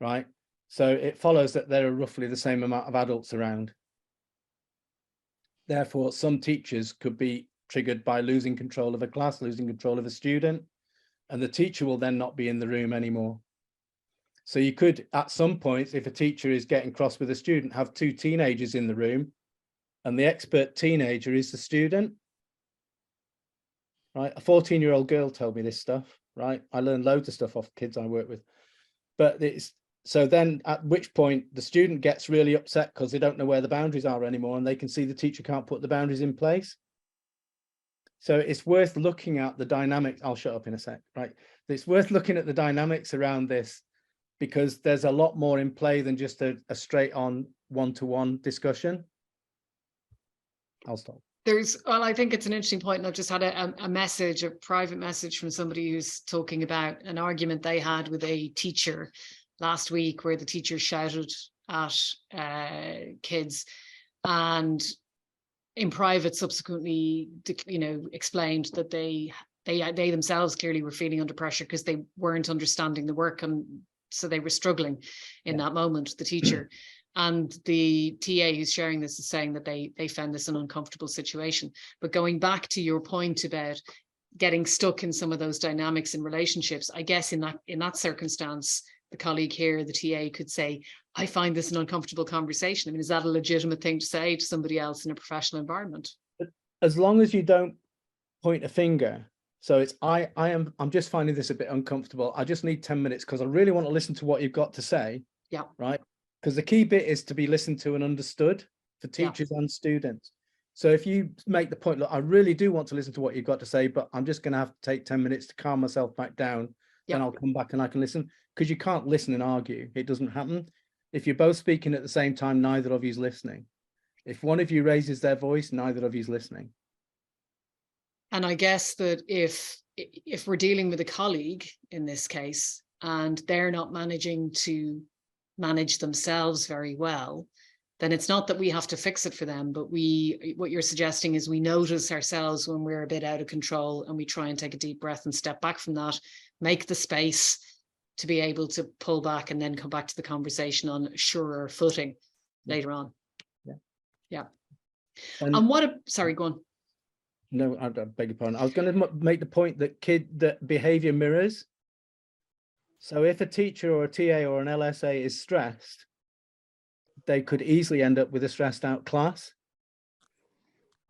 right? So it follows that there are roughly the same amount of adults around. Therefore, some teachers could be triggered by losing control of a class, losing control of a student, and the teacher will then not be in the room anymore. So you could, at some point, if a teacher is getting cross with a student, have two teenagers in the room, and the expert teenager is the student. Right, a 14-year-old girl told me this stuff, right? I learned loads of stuff off kids I work with. But it's, so then at which point the student gets really upset because they don't know where the boundaries are anymore, and they can see the teacher can't put the boundaries in place. So it's worth looking at the dynamics. I'll shut up in a sec, right? It's worth looking at the dynamics around this, because there's a lot more in play than just a straight on one-to-one discussion. I'll stop. Well, I think it's an interesting point, and I've just had a message, a private message from somebody who's talking about an argument they had with a teacher last week, where the teacher shouted at kids, and in private subsequently, explained that they themselves clearly were feeling under pressure because they weren't understanding the work, and so they were struggling in that moment, the teacher. And the TA who's sharing this is saying that they found this an uncomfortable situation. But going back to your point about getting stuck in some of those dynamics in relationships, I guess in that circumstance, the colleague here, the TA, could say, I find this an uncomfortable conversation. I mean, is that a legitimate thing to say to somebody else in a professional environment? As long as you don't point a finger. So it's I'm just finding this a bit uncomfortable. I just need 10 minutes because I really want to listen to what you've got to say. Yeah. Right. Because the key bit is to be listened to and understood for teachers and students. So if you make the point, look, I really do want to listen to what you've got to say, but I'm just going to have to take 10 minutes to calm myself back down. Then I'll come back and I can listen, because you can't listen and argue. It doesn't happen. If you're both speaking at the same time, neither of you's listening. If one of you raises their voice, neither of you's listening. And I guess that if we're dealing with a colleague in this case, and they're not managing to manage themselves very well, then it's not that we have to fix it for them, but what you're suggesting is we notice ourselves when we're a bit out of control, and we try and take a deep breath and step back from that, make the space to be able to pull back, and then come back to the conversation on surer footing later on. Yeah. And sorry, go on. No, I beg your pardon. I was going to make the point that behavior mirrors. So if a teacher or a TA or an LSA is stressed, they could easily end up with a stressed out class.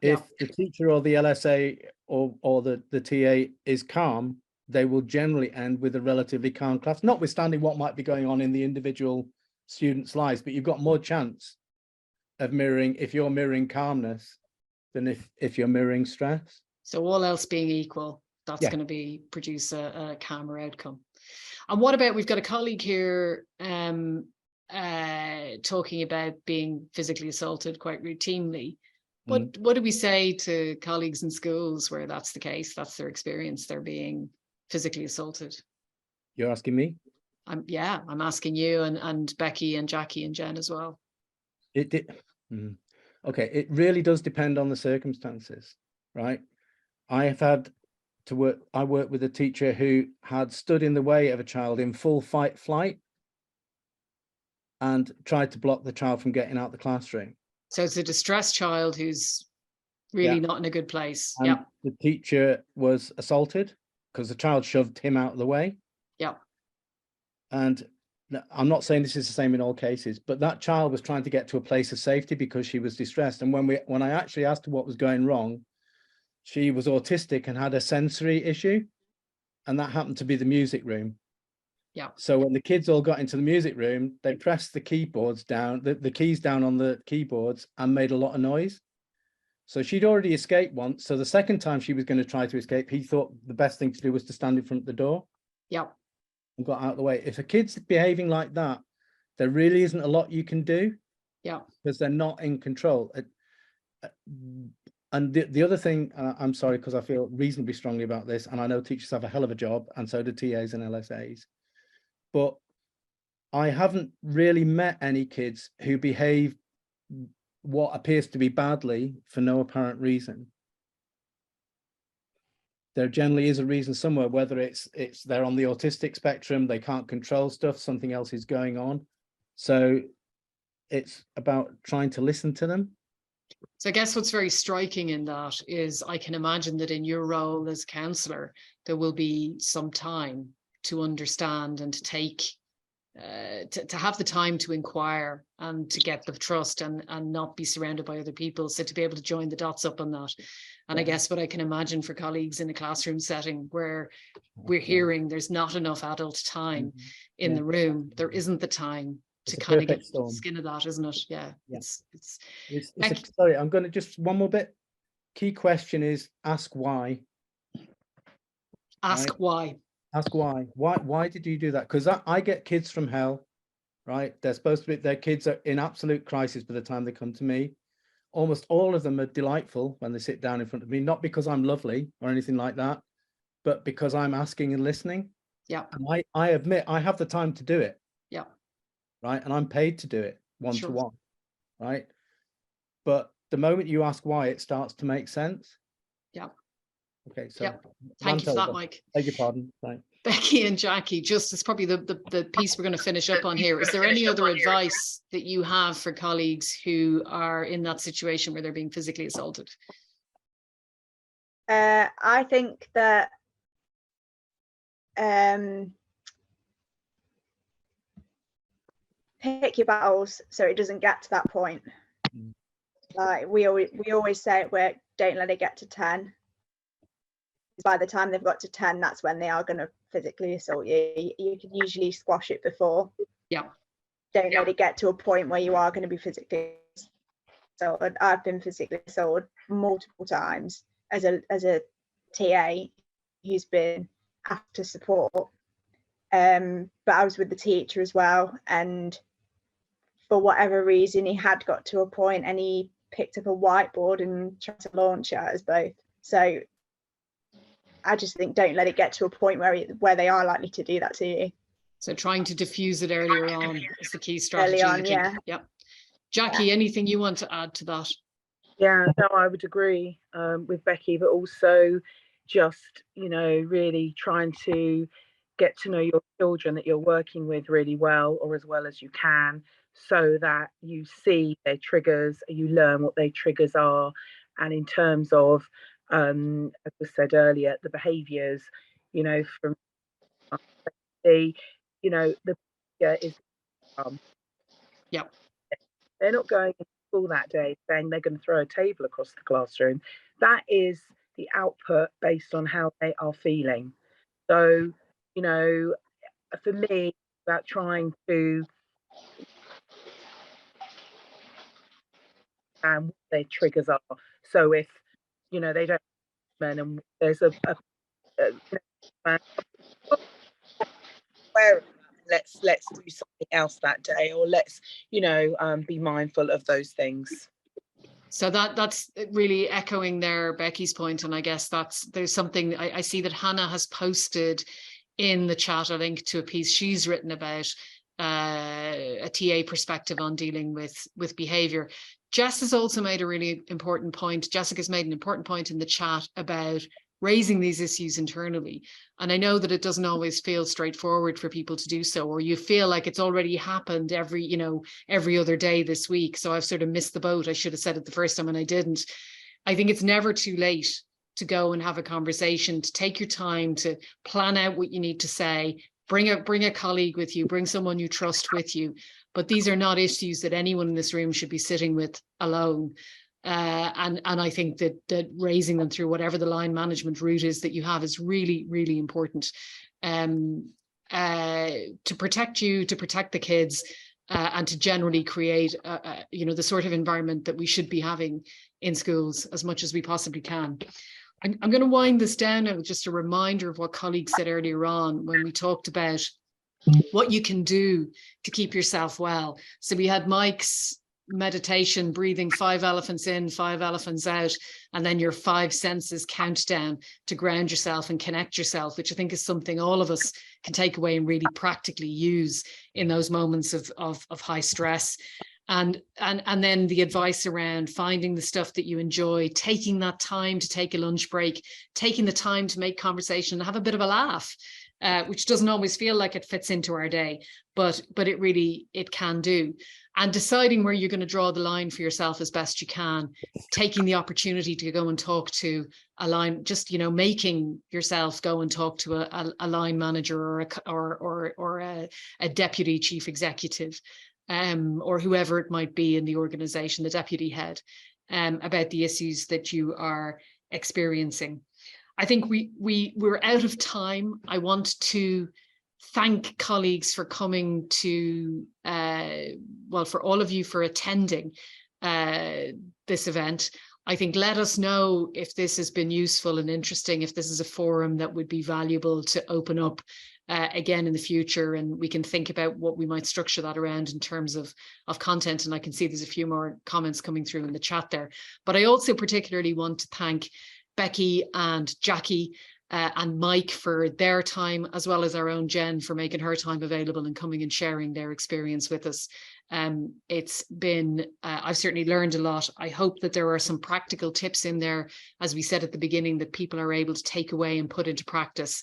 If the teacher or the LSA or the TA is calm, they will generally end with a relatively calm class, notwithstanding what might be going on in the individual students' lives. But you've got more chance of mirroring if you're mirroring calmness than if you're mirroring stress. So all else being equal, that's going to produce a calmer outcome. And what about, we've got a colleague here talking about being physically assaulted quite routinely. What do we say to colleagues in schools where that's the case, that's their experience, they're being physically assaulted? You're asking me? I'm asking you and Becky and Jackie and Jen as well. Okay, it really does depend on the circumstances, right? I worked with a teacher who had stood in the way of a child in full flight and tried to block the child from getting out the classroom. So it's a distressed child who's really not in a good place. And the teacher was assaulted because the child shoved him out of the way. And I'm not saying this is the same in all cases, but that child was trying to get to a place of safety because she was distressed. And when I actually asked her what was going wrong, she was autistic and had a sensory issue, and that happened to be the music room. So when the kids all got into the music room, they pressed the keyboards down, the keys down on the keyboards, and made a lot of noise. So she'd already escaped once. So the second time she was going to try to escape, he thought the best thing to do was to stand in front of the door. And got out of the way. If a kid's behaving like that, there really isn't a lot you can do. Yeah. Because they're not in control. And the other thing, I'm sorry, because I feel reasonably strongly about this, and I know teachers have a hell of a job, and so do TAs and LSAs, but I haven't really met any kids who behave what appears to be badly for no apparent reason. There generally is a reason somewhere, whether it's they're on the autistic spectrum, they can't control stuff, something else is going on. So it's about trying to listen to them. So I guess what's very striking in that is I can imagine that in your role as counsellor, there will be some time to understand and to take, to have the time to inquire and to get the trust and not be surrounded by other people. So to be able to join the dots up on that. And I guess what I can imagine for colleagues in a classroom setting where we're hearing there's not enough adult time in the room, there isn't the time to kind of get the skin of that, isn't it? Yeah. It's sorry, I'm going to just one more bit. Key question is ask why. Ask why. Ask why. Why did you do that? Because I get kids from hell, right? They're supposed to be, their kids are in absolute crisis by the time they come to me. Almost all of them are delightful when they sit down in front of me, not because I'm lovely or anything like that, but because I'm asking and listening. Yeah. And I admit I have the time to do it. Yeah. Right. And I'm paid to do it one-to-one. Right. But the moment you ask why, it starts to make sense. Yeah. Okay. So thank you for that, Mike. Beg your pardon. Right. Becky and Jackie, just as probably the piece we're going to finish up on here. Is there any other advice that you have for colleagues who are in that situation where they're being physically assaulted? I think that pick your battles so it doesn't get to that point. Like we always say at work, don't let it get to 10. By the time they've got to 10, that's when they are going to physically assault you. You can usually squash it before. Yeah. Don't let it get to a point where you are going to be physically assaulted. I've been physically assaulted multiple times as a TA who's been after support. But I was with the teacher as well, and for whatever reason he had got to a point and he picked up a whiteboard and tried to launch it at us both. So I just think don't let it get to a point where they are likely to do that to you. So trying to diffuse it earlier on is the key strategy. Early on, yeah. Yep. Jackie, anything you want to add to that? Yeah, no, I would agree with Becky, but also just, really trying to get to know your children that you're working with really well, or as well as you can, so that you see their triggers, you learn what their triggers are. And in terms of, as was said earlier, the behaviours, from the behaviour is Yep. They're not going to school that day saying they're going to throw a table across the classroom. That is the output based on how they are feeling. So, for me, about trying to what their triggers are. So if, they don't, and there's let's do something else that day, or let's be mindful of those things. So that's really echoing there Becky's point, and I guess there's something I see that Hannah has posted in the chat, a link to a piece she's written about a TA perspective on dealing with behavior. Jess has also made a really important point. Jessica's made an important point in the chat about raising these issues internally. And I know that it doesn't always feel straightforward for people to do so, or you feel like it's already happened every other day this week. So I've sort of missed the boat. I should have said it the first time and I didn't. I think it's never too late to go and have a conversation, to take your time, to plan out what you need to say, bring a colleague with you, bring someone you trust with you. But these are not issues that anyone in this room should be sitting with alone. And I think that raising them through whatever the line management route is that you have is really, really important to protect you, to protect the kids, and to generally create, the sort of environment that we should be having in schools as much as we possibly can. I'm going to wind this down now with just a reminder of what colleagues said earlier on when we talked about what you can do to keep yourself well. So we had Mike's meditation, breathing 5 elephants in, 5 elephants out, and then your 5 senses countdown to ground yourself and connect yourself, which I think is something all of us can take away and really practically use in those moments of high stress. And then the advice around finding the stuff that you enjoy, taking that time to take a lunch break, taking the time to make conversation and have a bit of a laugh, which doesn't always feel like it fits into our day, but it can do. And deciding where you're going to draw the line for yourself as best you can, taking the opportunity to go and talk to a line, just, you know, making yourself go and talk to a line manager or a deputy chief executive, or whoever it might be in the organization, the deputy head, about the issues that you are experiencing. I think we're out of time. I want to thank colleagues for coming to, well, for all of you for attending this event. I think let us know if this has been useful and interesting, if this is a forum that would be valuable to open up again in the future, and we can think about what we might structure that around in terms of content. And I can see there's a few more comments coming through in the chat there. But I also particularly want to thank Becky and Jackie and Mike for their time, as well as our own Jen for making her time available and coming and sharing their experience with us. It's been, I've certainly learned a lot. I hope that there are some practical tips in there, as we said at the beginning, that people are able to take away and put into practice.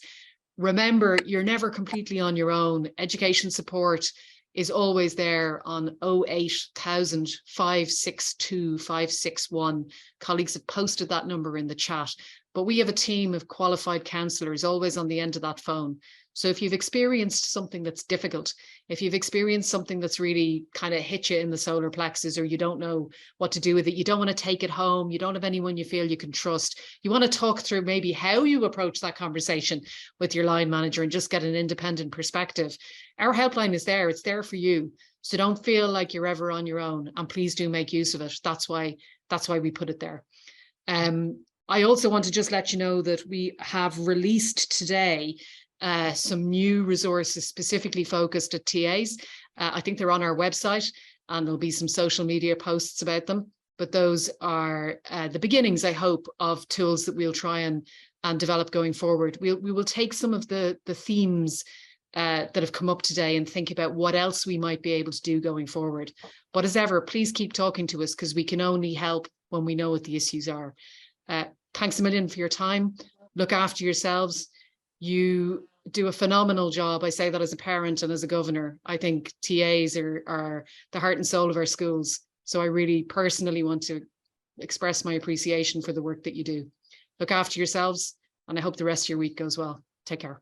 Remember, you're never completely on your own. Education support is always there on 08000 562 561. Colleagues have posted that number in the chat, but we have a team of qualified counsellors always on the end of that phone. So if you've experienced something that's difficult, if you've experienced something that's really kind of hit you in the solar plexus, or you don't know what to do with it, you don't want to take it home, you don't have anyone you feel you can trust, you want to talk through maybe how you approach that conversation with your line manager and just get an independent perspective, our helpline is there. It's there for you. So don't feel like you're ever on your own, and please do make use of it. That's why we put it there. I also want to just let you know that we have released today some new resources specifically focused at TAs. I think they're on our website, and there'll be some social media posts about them. But those are the beginnings, I hope, of tools that we'll try and develop going forward. We will take some of the themes that have come up today and think about what else we might be able to do going forward. But as ever, please keep talking to us, because we can only help when we know what the issues are. Thanks a million for your time. Look after yourselves. You do a phenomenal job. I say that as a parent and as a governor. I think TAs are the heart and soul of our schools. So I really personally want to express my appreciation for the work that you do. Look after yourselves, and I hope the rest of your week goes well. Take care.